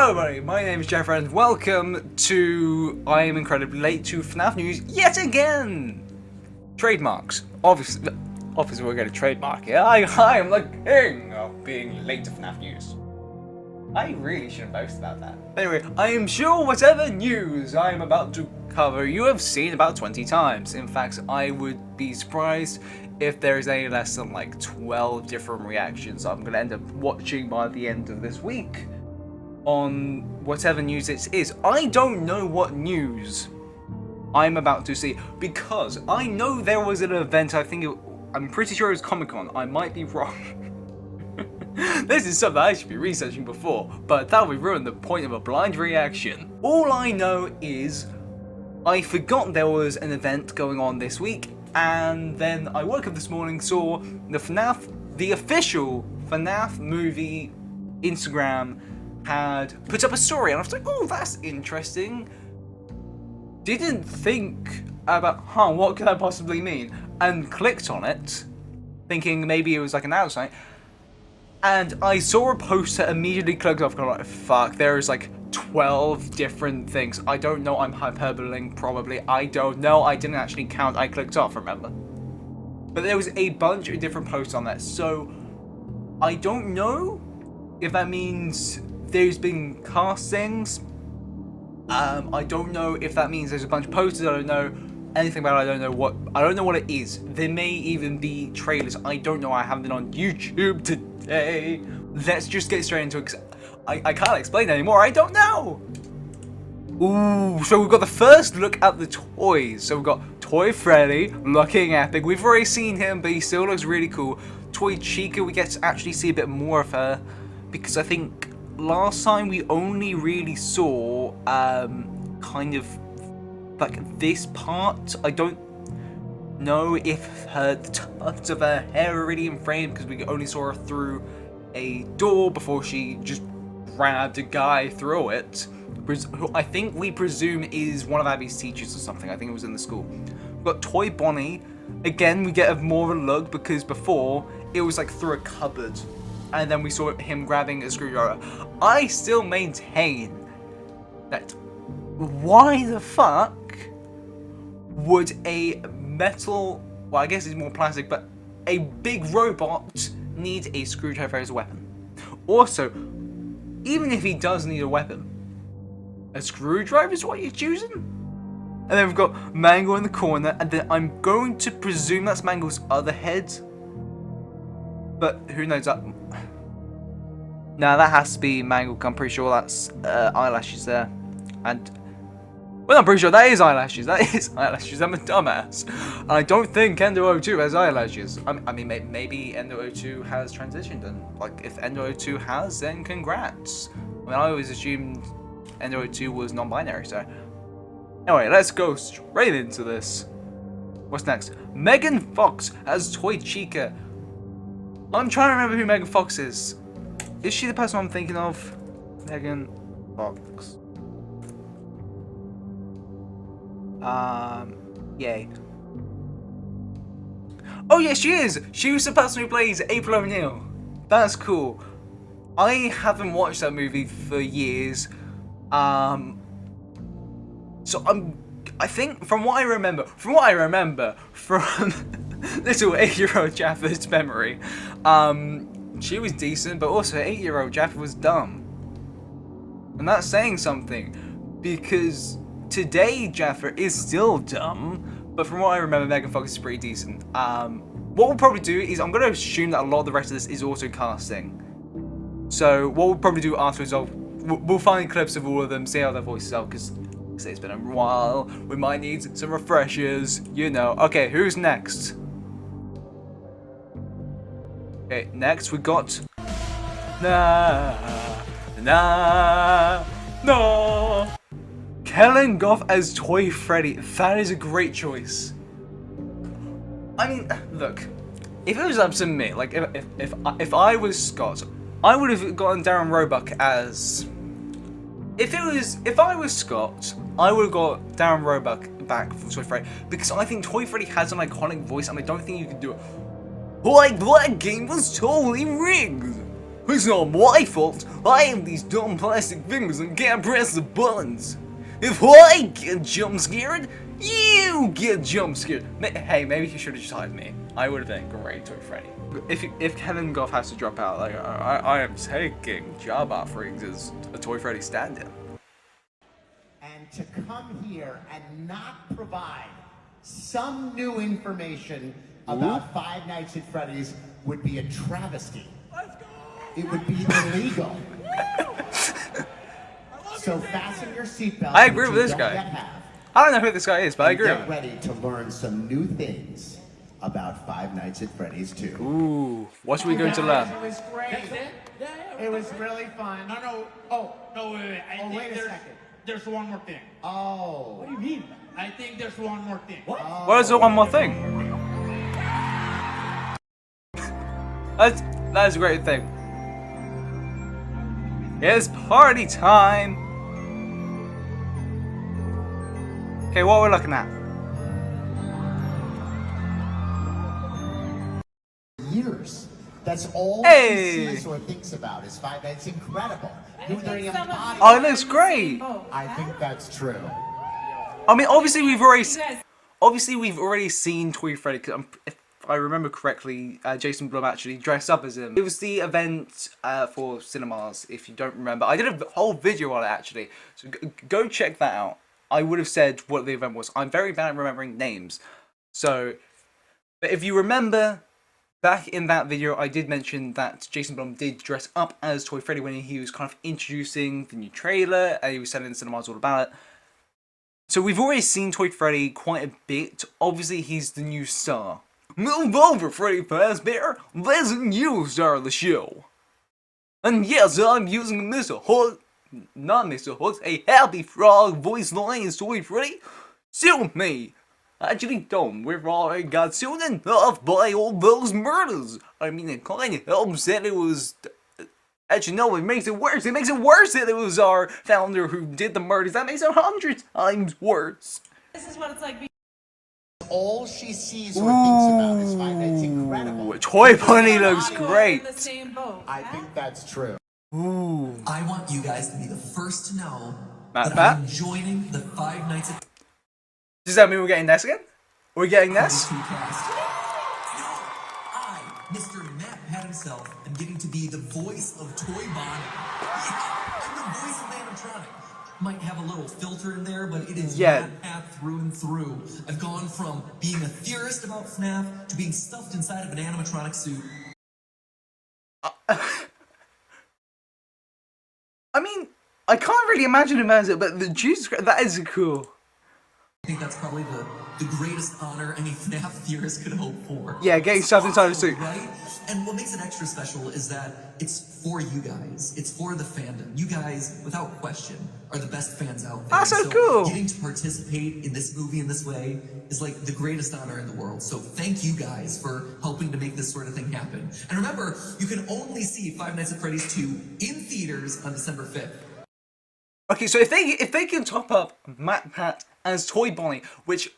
Hello everybody, my name is Jeff and welcome to I am incredibly late to FNAF news yet again! Trademarks. Obviously we're going to trademark it. I am the king of being late to FNAF news. I really shouldn't boast about that. Anyway, I am sure whatever news I am about to cover you have seen about 20 times. In fact, I would be surprised if there is any less than like 12 different reactions I'm going to end up watching by the end of this week on whatever news it is. I don't know what news I'm about to see because I know there was an event, I'm pretty sure it was Comic Con, I might be wrong. This is something I should be researching before, but that would ruin the point of a blind reaction. All I know is I forgot there was an event going on this week, and then I woke up this morning, saw the official FNAF movie Instagram had put up a story, and I was like, oh, that's interesting. Didn't think about, what could that possibly mean? And clicked on it, thinking maybe it was like an outside. And I saw a poster, immediately clicked off, and I'm like, fuck, there is like 12 different things. I don't know, I'm hyperboling, probably. I don't know, I didn't actually count, I clicked off, remember? But there was a bunch of different posts on that, so I don't know if that means there's been castings. I don't know if that means there's a bunch of posters. I don't know anything about it. I don't know what it is. There may even be trailers. I don't know. I haven't been on YouTube today. Let's just get straight into it. I can't explain anymore. I don't know. Ooh, so we've got the first look at the toys. So we've got Toy Freddy looking epic. We've already seen him, but he still looks really cool. Toy Chica, we get to actually see a bit more of her, because I think last time we only really saw kind of like this part. I don't know if the tufts of her hair are really in frame, because we only saw her through a door before she just grabbed a guy through it, who I think we presume is one of Abby's teachers or something. I think it was in the school. We've got Toy Bonnie. Again, we get more of a look, because before it was like through a cupboard, and then we saw him grabbing a screwdriver. I still maintain that why the fuck would a metal, well, I guess it's more plastic, but a big robot need a screwdriver as a weapon? Also, even if he does need a weapon, a screwdriver is what you're choosing? And then we've got Mango in the corner, and then I'm going to presume that's Mango's other head. But who knows that? Nah, that has to be Mango. I'm pretty sure that's eyelashes there. And, well, I'm pretty sure that is eyelashes. That is eyelashes. I'm a dumbass. I don't think Endo02 has eyelashes. I mean, maybe Endo02 has transitioned. And, like, if Endo02 has, then congrats. I mean, I always assumed Endo02 was non-binary, so. Anyway, let's go straight into this. What's next? Megan Fox as Toy Chica. I'm trying to remember who Megan Fox is. Is she the person I'm thinking of? Megan Fox. Yay. Oh yeah, she is! She was the person who plays April O'Neil. That's cool. I haven't watched that movie for years. So I think from what I remember from little 8-year-old Jaffa's memory, she was decent, but also 8-year-old Jaffa was dumb. And that's saying something, because today Jaffa is still dumb, but from what I remember, Megan Fox is pretty decent. What we'll probably do is, I'm going to assume that a lot of the rest of this is also casting. So what we'll probably do afterwards, we'll find clips of all of them, see how their voices are, because it's been a while. We might need some refreshers, you know. Okay, who's next? Okay, next we got Kellen Goff as Toy Freddy. That is a great choice. I mean, look, if it was up to me, like if I was Scott, I would have gotten Darren Roebuck as. If I was Scott, I would have got Darren Roebuck back for Toy Freddy, because I think Toy Freddy has an iconic voice, and I don't think you can do it. Like, that game was totally rigged. It's not my fault. I have these dumb plastic fingers and can't press the buttons. If I get jump scared, you get jump scared. Hey, maybe you should have just hired me. I would have been great Toy Freddy. If Kevin Goff has to drop out, like I am taking job offerings as a Toy Freddy stand-in. And to come here and not provide some new information about Five Nights at Freddy's would be a travesty. Let's go! It would be illegal. So fasten your seatbelt. I agree with this guy. I don't know who this guy is, but I agree with him. Get ready to learn some new things about Five Nights at Freddy's 2. Ooh, what are we going to learn? It was great. It was really fun. No. Wait. Wait a second. There's one more thing. Oh. What do you mean? I think there's one more thing. What? Oh. What is the one more thing? That's a great thing. It's party time. Okay, what are we looking at? Years. That's all Hey. she sees or thinks about is Five Nights. Incredible. Doing a body. Oh, it looks great. I think that's true. I mean, obviously we've already seen Toy Freddy. Cause if I remember correctly, Jason Blum actually dressed up as him. It was the event for cinemas. If you don't remember, I did a whole video on it actually. So go check that out. I would have said what the event was. I'm very bad at remembering names. So, but if you remember, back in that video, I did mention that Jason Blum did dress up as Toy Freddy when he was kind of introducing the new trailer, and he was telling the cinemas all about it. So we've already seen Toy Freddy quite a bit. Obviously, he's the new star. Move over, Freddy Fazbear. There's a new star of the show. And yes, I'm using Mr. Hook. Not Mr. Hooks, a happy frog voice line is Toy Freddy. Sue me. Actually, don't. We've already got sued enough by all those murders. I mean, it kind of helps that it was... Actually, no, it makes it worse. It makes it worse that it was our founder who did the murders. That makes it 100 times worse. This is what it's like. All she sees or thinks about is Five Nights. Incredible. Toy Bunny looks great. In the same boat. I think that's true. Ooh. I want you guys to be the first to know MatPat? that I'm joining the Five Nights at Does that mean we're getting Ness again? Are we getting Ness? Freddy's 2 cast. I, Mr. MatPat himself, am getting to be the voice of Toy Bonnie. Yeah, I'm the voice of the animatronic. Might have a little filter in there, but it is MatPat through and through. I've gone from being a theorist about FNAF to being stuffed inside of an animatronic suit. I mean, I can't really imagine him as it, but the Jesus Christ, that is cool. I think that's probably the greatest honor any FNAF theorist could hope for. Yeah, getting stuff inside the suit. Right? And what makes it extra special is that it's for you guys. It's for the fandom. You guys, without question, are the best fans out there. That's so cool. Getting to participate in this movie in this way is like the greatest honor in the world. So thank you guys for helping to make this sort of thing happen. And remember, you can only see Five Nights at Freddy's 2 in theaters on December 5th. Okay, so if they can top up MatPat as Toy Bonnie, which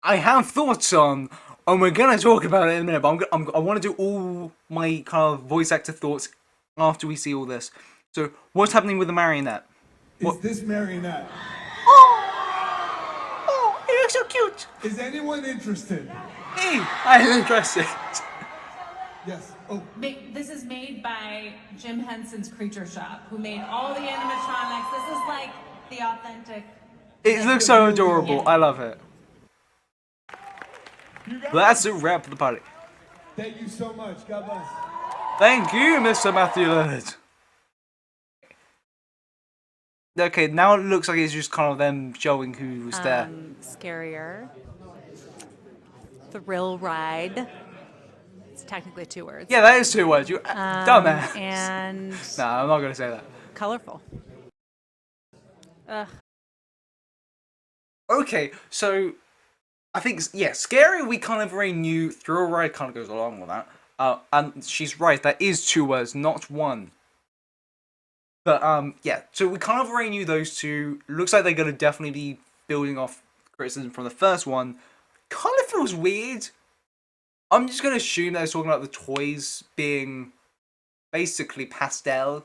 I have thoughts on, and we're gonna talk about it in a minute, but I want to do all my kind of voice actor thoughts after we see all this. So, what's happening with the marionette? Is this marionette? Oh, he looks so cute. Is anyone interested? Hey, I'm interested. Yes. Oh, This is made by Jim Henson's Creature Shop, who made all the animatronics. This is like the authentic. It looks so adorable. I love it. That's a wrap for the party. thank you so much. God bless. Thank you, Mr. Matthew Leonard. Okay, now it looks like it's just kind of them showing who was there. Scarier. Thrill ride. It's technically 2 words. Yeah, that is 2 words. You dumbass. And Nah, I'm not gonna say that. colorful. Ugh. Okay, so I think scary. We kind of already knew. Thrill ride kind of goes along with that. And she's right. That is 2 words, not 1. But yeah. So we kind of already knew those 2. Looks like they're gonna definitely be building off criticism from the first one. Kind of feels weird. I'm just gonna assume that they're talking about the toys being basically pastel.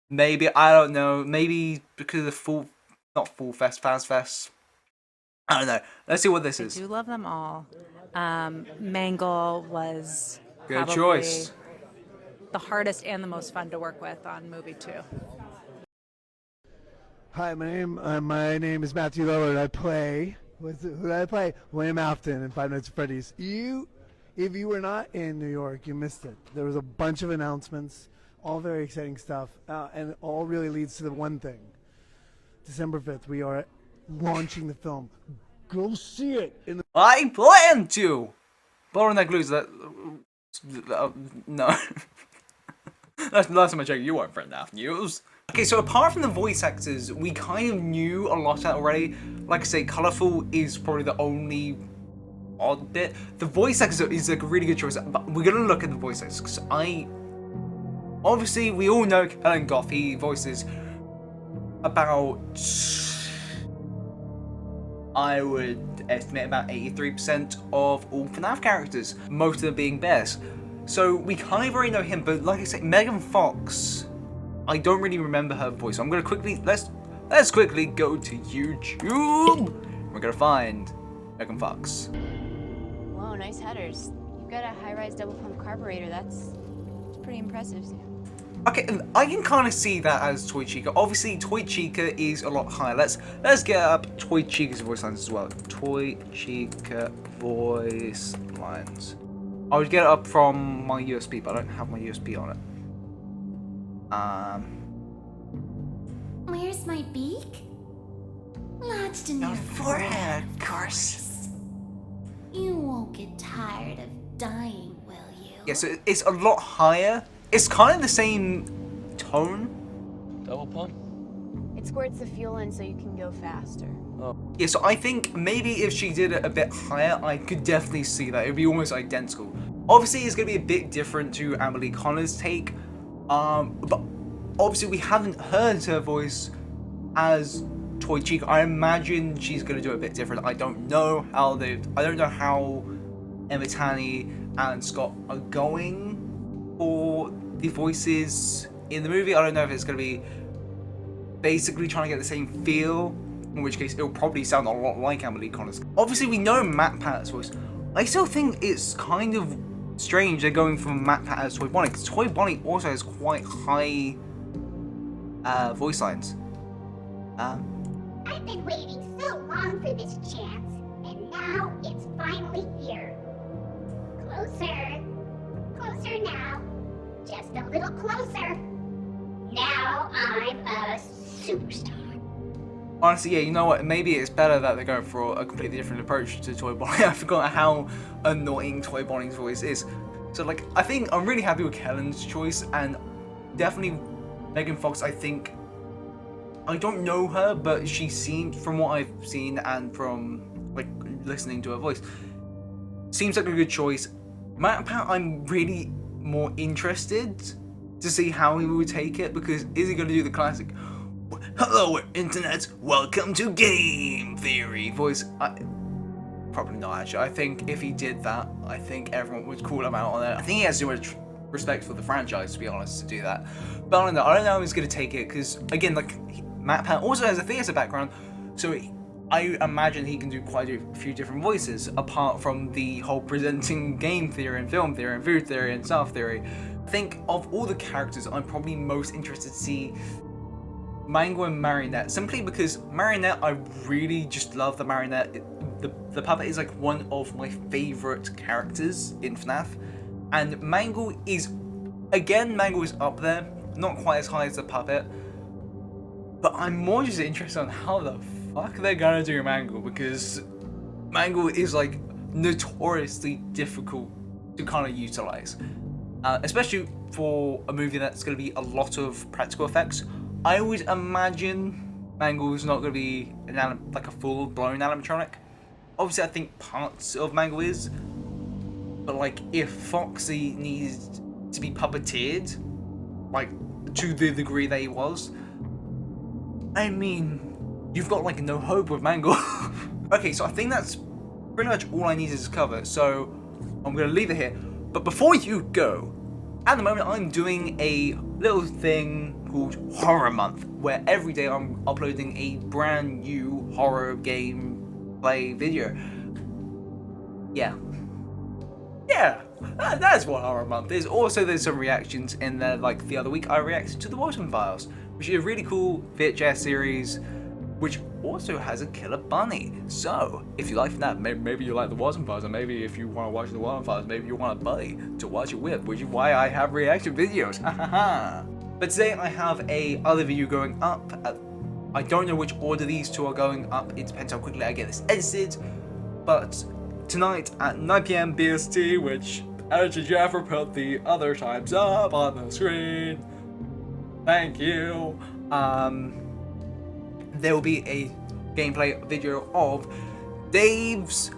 Maybe, I don't know, maybe because of not Full Fest, Fast Fest. I don't know. Let's see what this I is. do love them all. Mangle was Good probably choice. the hardest and the most fun to work with on movie 2. Hi, my name is Matthew Lillard. I play. Who did I play? William Afton in Five Nights at Freddy's. If you were not in New York, you missed it. There was a bunch of announcements, all very exciting stuff, and it all really leads to the one thing. December 5th, we are launching the film. Go see it. I plan to! Blowing that glues, that... no. That's the last time I checked, you weren't for FNAF news. Okay, so apart from the voice actors, we kind of knew a lot of that already. Like I say, colourful is probably the only odd bit. The voice actors is like a really good choice, but we're gonna look at the voice actors, because obviously, we all know Ellen Goff, he voices about, I would estimate about 83% of all FNAF characters, most of them being bears. So we kind of already know him, but like I said, Megan Fox, I don't really remember her voice. So I'm gonna quickly, let's quickly go to YouTube. We're gonna find Megan Fox. Whoa, nice headers. You've got a high-rise double pump carburetor. That's pretty impressive, Sam. Okay, I can kind of see that as Toy Chica. Obviously, Toy Chica is a lot higher. Let's get up Toy Chica's voice lines as well. Toy Chica voice lines. I would get it up from my USB, but I don't have my USB on it. Where's my beak? Lodged in your forehead, of course. You won't get tired of dying, will you? Yeah, so it's a lot higher. It's kind of the same tone. Double pump? It squirts the fuel in so you can go faster. Oh. Yeah, so I think maybe if she did it a bit higher, I could definitely see that. It would be almost identical. Obviously, it's going to be a bit different to Amelie Connor's take. But obviously, we haven't heard her voice as Toy Chica. I imagine she's going to do it a bit different. I don't know how Emma Tanney and Scott are going for the voices in the movie. I don't know if it's going to be basically trying to get the same feel, in which case it'll probably sound a lot like Amelie Connor's. Obviously, we know MatPat's voice. I still think it's kind of strange they're going from MatPat as Toy Bonnie, because Toy Bonnie also has quite high voice lines. I've been waiting so long for this chance, and now it's finally here. Closer. Closer now. Just a little closer. Now I'm a superstar. Honestly, yeah, you know what? Maybe it's better that they're going for a completely different approach to Toy Bonnie. I forgot how annoying Toy Bonnie's voice is. So, like, I think I'm really happy with Kellen's choice, and definitely Megan Fox, I think, I don't know her, but she seemed, from what I've seen and from, like, listening to her voice, seems like a good choice. MatPat, I'm really more interested to see how he would take it, because is he going to do the classic, "Hello, internet, welcome to Game Theory" voice? Probably not, actually. I think if he did that, I think everyone would call him out on it. I think he has too much respect for the franchise, to be honest, to do that. But I don't know how he's going to take it, because, again, like, MatPat also has a theatre background, so I imagine he can do quite a few different voices, apart from the whole presenting game theory and film theory and food theory and stuff theory. I think of all the characters, I'm probably most interested to see Mango and Marionette, simply because Marionette, I really just love the Marionette. The puppet is like one of my favourite characters in FNAF, and Mango is up there, not quite as high as the puppet, but I'm more just interested on how the fuck they're gonna do Mango, because Mango is like notoriously difficult to kind of utilize, especially for a movie that's gonna be a lot of practical effects. I would imagine Mango is not gonna be like a full-blown animatronic. Obviously, I think parts of Mango is, but like if Foxy needs to be puppeteered, like to the degree that he was, I mean, you've got like no hope with Mango. Okay, so I think that's pretty much all I needed to cover, so I'm gonna leave it here. But before you go, at the moment I'm doing a little thing called Horror Month, where every day I'm uploading a brand new horror gameplay video. Yeah, that's what Horror Month is. Also, there's some reactions in there, like the other week I reacted to the Walton Files, which is a really cool VHS series, which also has a killer bunny. So, if you like that, maybe you like the Walton Files, and maybe if you want to watch the Walton Files, maybe you want a buddy to watch it with, which is why I have reaction videos. But today I have a other video going up. I don't know which order these two are going up. It depends how quickly I get this edited. But tonight at 9 PM BST, which Editor Jaffer put the other times up on the screen. Thank you. There will be a gameplay video of Dave's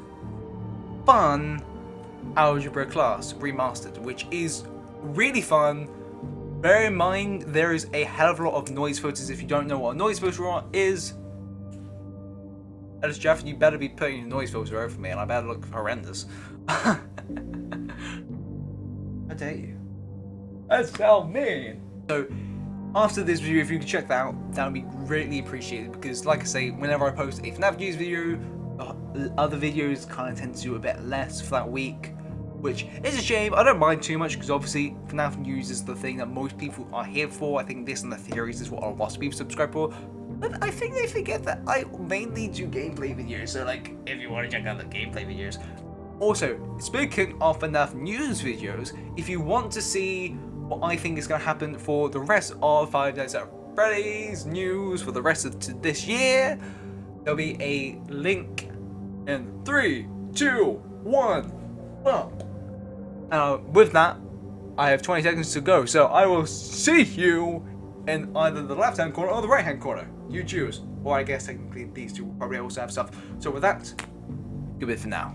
Fun Algebra Class Remastered, which is really fun. Bear in mind, there is a hell of a lot of noise filters. If you don't know what a noise filter is, Editor Jaffer, you better be putting a noise filter over me, and I better look horrendous. How dare you? That's so mean. So, after this video, if you could check that out, that would be greatly appreciated, because like I say, whenever I post a FNAF news video, other videos kind of tend to do a bit less for that week, which is a shame. I don't mind too much, because obviously FNAF news is the thing that most people are here for. I think this and the theories is what a lot of people subscribe for. But I think they forget that I mainly do gameplay videos, so like, if you want to check out the gameplay videos. Also, speaking of FNAF news videos, if you want to see what I think is going to happen for the rest of Five Nights at Freddy's news for the rest of this year, there'll be a link in 3, 2, 1, bump. With that, I have 20 seconds to go, so I will see you in either the left-hand corner or the right-hand corner. You choose. Or I guess technically these two will probably also have stuff. So with that, goodbye for now.